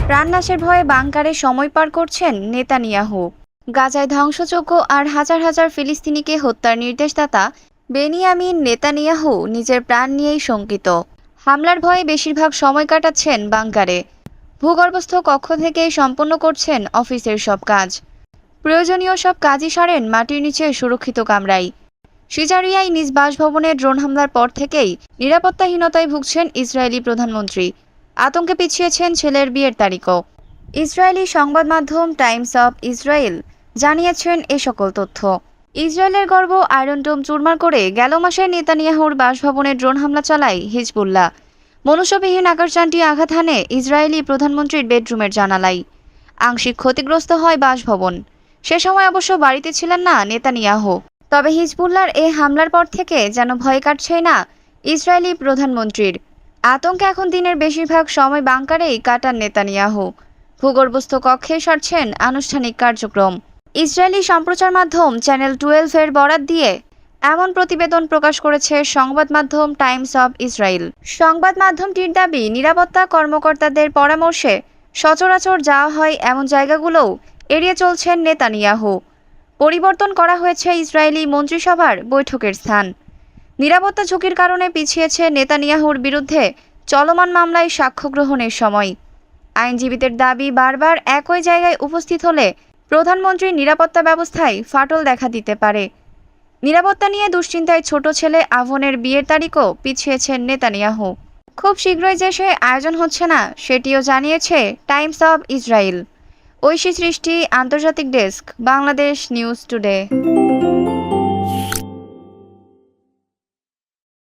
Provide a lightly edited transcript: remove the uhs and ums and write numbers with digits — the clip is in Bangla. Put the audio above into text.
প্রাণনাশের ভয়ে বাংকারে সময় পার করছেন নেতানিয়াহু। গাজায় ধ্বংসযজ্ঞ আর হাজার হাজার ফিলিস্তিনিকে হত্যার নির্দেশদাতা বেনিয়ামিন নেতানিয়াহু নিজের প্রাণ নিয়েই শঙ্কিত। হামলার ভয়ে বেশিরভাগ সময় কাটাচ্ছেন বাংকারে। ভূগর্ভস্থ কক্ষ থেকেই সম্পন্ন করছেন অফিসের সব কাজ। প্রয়োজনীয় সব কাজই সারেন মাটির নিচে সুরক্ষিত কামরায়। সিজারিয়ায় নিজ বাসভবনে ড্রোন হামলার পর থেকেই নিরাপত্তাহীনতায় ভুগছেন ইসরায়েলি প্রধানমন্ত্রী। আতঙ্কে পিছিয়েছেন ছেলের বিয়ের তারিখও। ইসরায়েলি সংবাদ মাধ্যম টাইমস অব ইসরায়েল জানিয়েছেন এ সকল তথ্য। ইসরায়েলের গর্ব আয়রন ডোম চুরমার করে গেল মাসে নেতানিয়াহুর বাসভবনে ড্রোন হামলা চালায় হিজবুল্লাহ। মনুষ্যবিহীন আকাশযানটি আঘাত হানে ইসরায়েলি প্রধানমন্ত্রীর বেডরুমের জানালায়। আংশিক ক্ষতিগ্রস্ত হয় বাসভবন। সে সময় অবশ্য বাড়িতে ছিলেন না নেতানিয়াহু। তবে হিজবুল্লাহর এ হামলার পর থেকে যেন ভয় কাটছেই না ইসরায়েলি প্রধানমন্ত্রীর। আতঙ্কে এখন দিনের বেশিরভাগ সময় বাংকারেই কাটান নেতানিয়াহু। ভূগর্ভস্থ কক্ষে সারছেন আনুষ্ঠানিক কার্যক্রম। ইসরায়েলি সম্প্রচার মাধ্যম চ্যানেল 12-এর বরাত দিয়ে এমন প্রতিবেদন প্রকাশ করেছে সংবাদ মাধ্যম টাইমস অব ইসরায়েল। সংবাদ মাধ্যমটির দাবি, নিরাপত্তা কর্মকর্তাদের পরামর্শে সচরাচর যাওয়া হয় এমন জায়গাগুলোও এড়িয়ে চলছেন নেতানিয়াহু। পরিবর্তন করা হয়েছে ইসরায়েলি মন্ত্রিসভার বৈঠকের স্থান। নিরাপত্তা ঝুঁকির কারণে পিছিয়েছে নেতানিয়াহুর বিরুদ্ধে চলমান মামলায় সাক্ষ্য গ্রহণের সময়। আইনজীবীদের দাবি, বারবার একই জায়গায় উপস্থিত হলে প্রধানমন্ত্রীর নিরাপত্তা ব্যবস্থায় ফাটল দেখা দিতে পারে। নিরাপত্তা নিয়ে দুশ্চিন্তায় ছোট ছেলে আভনের বিয়ের তারিখও পিছিয়েছেন নেতানিয়াহু। খুব শীঘ্রই যে সে আয়োজন হচ্ছে না সেটিও জানিয়েছে টাইমস অব ইসরায়েল। ঐশী সৃষ্টি, আন্তর্জাতিক ডেস্ক, বাংলাদেশ নিউজ টুডে।